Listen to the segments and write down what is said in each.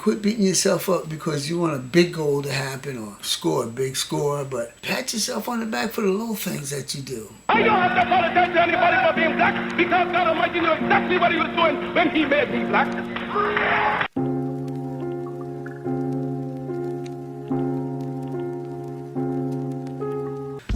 Quit beating yourself up because you want a big goal to happen or score a big score, but pat yourself on the back for the little things that you do. I don't have to apologize to anybody for being black because God Almighty knew exactly what He was doing when He made me black.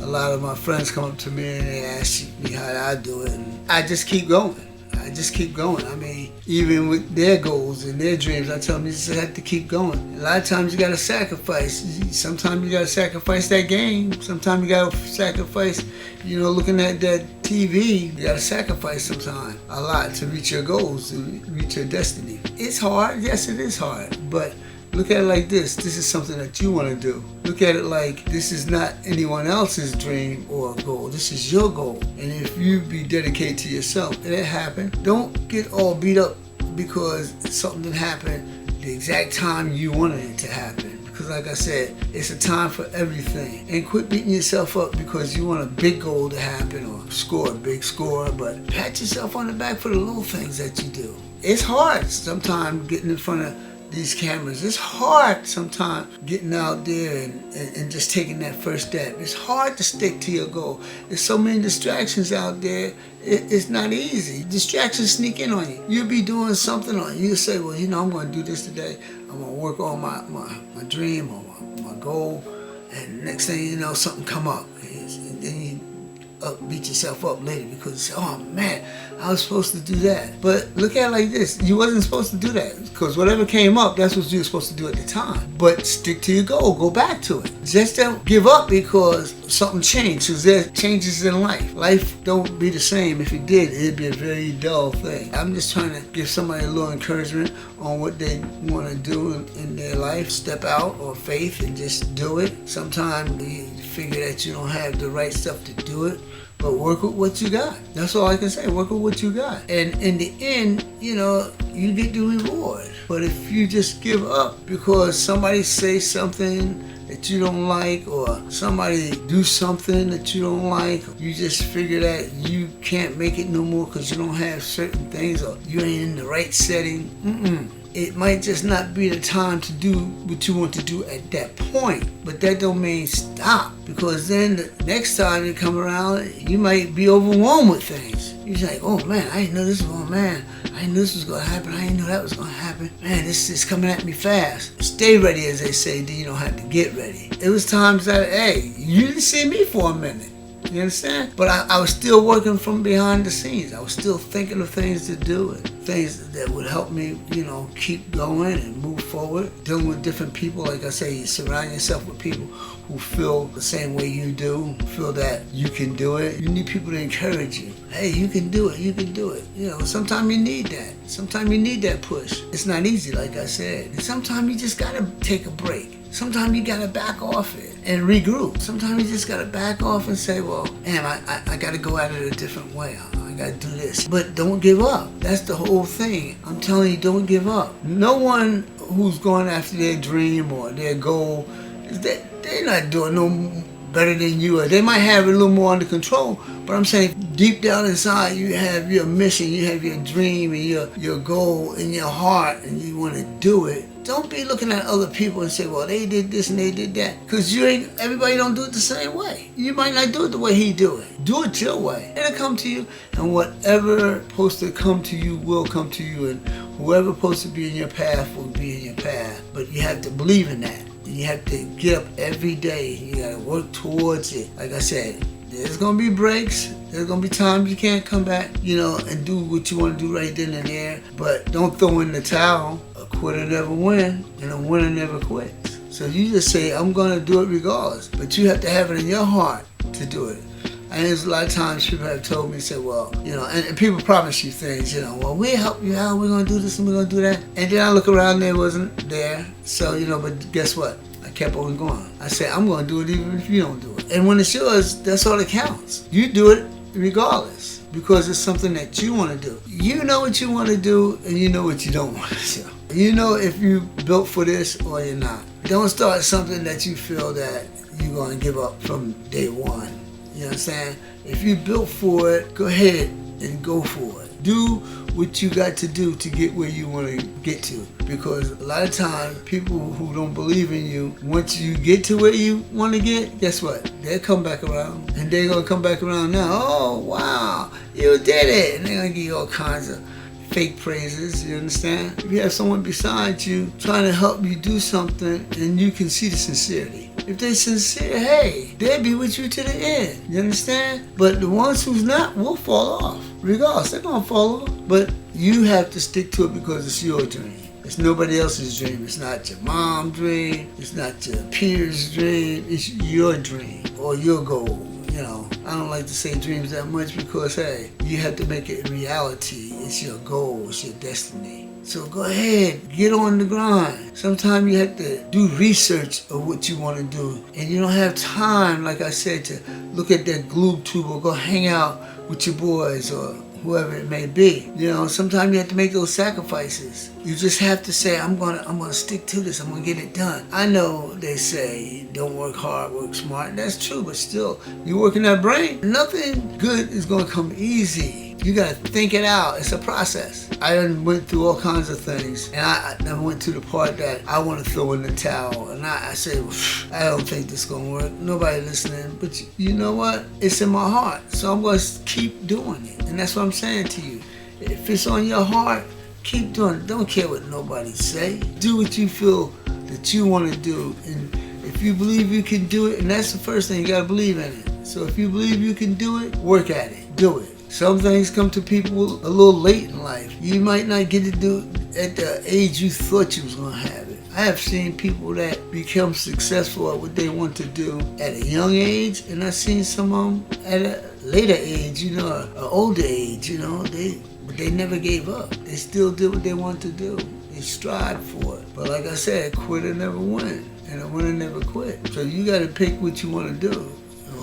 A lot of my friends come up to me and they ask me how I do it, and I just keep going. I just keep going. I mean, even with their goals and their dreams, I tell them you just have to keep going. A lot of times you got to sacrifice. Sometimes you got to sacrifice that game. Sometimes you got to sacrifice, looking at that TV. You got to sacrifice sometimes a lot to reach your goals, to reach your destiny. It's hard. Yes, it is hard. But look at it like this. This is something that you want to do. Look at it like this is not anyone else's dream or goal. This is your goal. And if you be dedicated to yourself, it'll happen. Don't get all beat up because something didn't happen the exact time you wanted it to happen. Because like I said, it's a time for everything. And quit beating yourself up because you want a big goal to happen or score a big score, but pat yourself on the back for the little things that you do. It's hard sometimes getting in front of these cameras. It's hard sometimes getting out there and just taking that first step. It's hard to stick to your goal. There's so many distractions out there. It's not easy. Distractions sneak in on you. You'll be doing something on you. You'll say, well, I'm going to do this today. I'm going to work on my dream or my goal. And next thing you know, something come up. And then you beat yourself up later because you say, oh man, I was supposed to do that. But look at it like this. You wasn't supposed to do that because whatever came up, that's what you were supposed to do at the time. But stick to your goal. Go back to it. Just don't give up because something changed. Because there are changes in life. Life don't be the same. If it did, it'd be a very dull thing. I'm just trying to give somebody a little encouragement on what they want to do in their life. Step out on faith and just do it. Sometimes you figure that you don't have the right stuff to do it. But work with what you got. That's all I can say. Work with what you got. And in the end, you get the reward. But if you just give up because somebody says something that you don't like or somebody do something that you don't like, you just figure that you can't make it no more because you don't have certain things or you ain't in the right setting. It might just not be the time to do what you want to do at that point. But that don't mean stop. Because then the next time you come around, you might be overwhelmed with things. You're like, oh man, I didn't know this was going, man. I didn't know this was going to happen. I didn't know that was going to happen. Man, this is coming at me fast. Stay ready, as they say, then you don't have to get ready. It was times that, hey, you didn't see me for a minute. You understand? But I was still working from behind the scenes. I was still thinking of things to do and things that would help me, keep going and move forward. Dealing with different people, like I say, you surround yourself with people who feel the same way you do, feel that you can do it. You need people to encourage you. Hey, you can do it, you can do it. Sometimes you need that. Sometimes you need that push. It's not easy, like I said. And sometimes you just gotta take a break. Sometimes you gotta back off it and regroup. Sometimes you just gotta back off and say, well, damn, I gotta go at it a different way. I gotta do this. But don't give up. That's the whole thing. I'm telling you, don't give up. No one who's going after their dream or their goal, they're not doing no better than you are. They might have it a little more under control, but I'm saying deep down inside you have your mission, you have your dream and your goal in your heart and you want to do it. Don't be looking at other people and say, well, they did this and they did that. Because everybody don't do it the same way. You might not do it the way he do it. Do it your way. It'll come to you, and whatever supposed to come to you will come to you, and whoever supposed to be in your path will be in your path. But you have to believe in that. You have to get up every day. You got to work towards it. Like I said, there's going to be breaks. There's going to be times you can't come back, and do what you want to do right then and there. But don't throw in the towel. A quitter never wins, and a winner never quits. So you just say, I'm going to do it regardless. But you have to have it in your heart to do it. And there's a lot of times people have told me, say, well, and people promise you things, well, we'll help you out, we're going to do this and we're going to do that. And then I look around, they wasn't there. So, but guess what? I kept on going. I said, I'm going to do it even if you don't do it. And when it's yours, that's all that counts. You do it regardless because it's something that you want to do. You know what you want to do and you know what you don't want to do. You know if you built for this or you're not. Don't start something that you feel that you're going to give up from day one. You know what I'm saying? If you built for it, go ahead and go for it. Do what you got to do to get where you want to get to. Because a lot of times, people who don't believe in you, once you get to where you want to get, guess what? They'll come back around. And they're going to come back around now. Oh, wow, you did it. And they're going to give you all kinds of fake praises, you understand? If you have someone beside you trying to help you do something and you can see the sincerity. If they're sincere, hey, they'll be with you to the end, you understand? But the ones who's not will fall off. Regardless, they're gonna fall off. But you have to stick to it because it's your dream. It's nobody else's dream. It's not your mom's dream. It's not your peer's dream. It's your dream or your goal. You know, I don't like to say dreams that much because, hey, you have to make it a reality. It's your goal. It's your destiny. So go ahead, get on the grind. Sometimes you have to do research of what you want to do. And you don't have time, like I said, to look at that glue tube or go hang out with your boys or whoever it may be. You know, sometimes you have to make those sacrifices. You just have to say, I'm gonna stick to this, I'm gonna get it done. I know they say don't work hard, work smart, and that's true, but still, you working that brain, nothing good is gonna come easy. You gotta think it out. It's a process. I done went through all kinds of things, and I went to the part that I want to throw in the towel, and I said, I don't think this gonna work. Nobody listening, but you know what? It's in my heart, so I'm gonna keep doing it, and that's what I'm saying to you. If it's on your heart, keep doing it. Don't care what nobody say. Do what you feel that you want to do, and if you believe you can do it, and that's the first thing, you gotta believe in it. So if you believe you can do it, work at it. Do it. Some things come to people a little late in life. You might not get to do it at the age you thought you was going to have it. I have seen people that become successful at what they want to do at a young age, and I've seen some of them at a later age, you know, an older age, you know. But they never gave up. They still did what they wanted to do. They strived for it. But like I said, a quitter never win, and a winner never quit. So you got to pick what you want to do.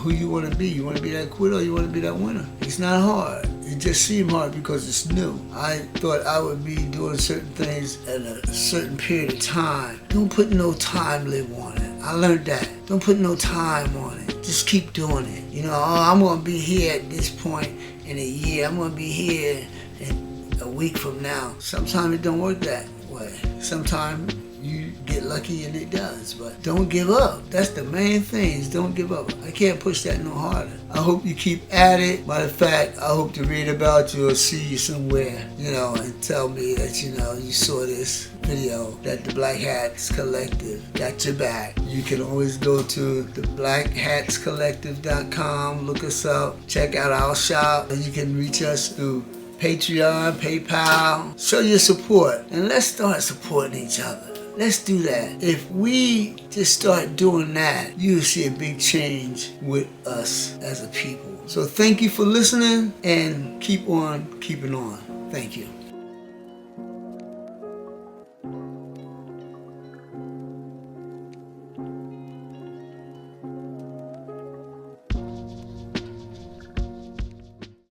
Who you want to be. You want to be that quitter or you want to be that winner. It's not hard. It just seemed hard because it's new. I thought I would be doing certain things at a certain period of time. Don't put no time limit on it. I learned that. Don't put no time on it. Just keep doing it. You know, oh, I'm going to be here at this point in a year. I'm going to be here in a week from now. Sometimes it don't work that way. Sometimes you get lucky and it does, but don't give up. That's the main thing, is don't give up. I can't push that no harder. I hope you keep at it. Matter of fact, I hope to read about you or see you somewhere, you know, and tell me that, you know, you saw this video, that the Black Hats Collective got your back. You can always go to the blackhatscollective.com, look us up, check out our shop, and you can reach us through Patreon, PayPal. Show your support, and let's start supporting each other. Let's do that. If we just start doing that, you'll see a big change with us as a people. So thank you for listening, and keep on keeping on. Thank you.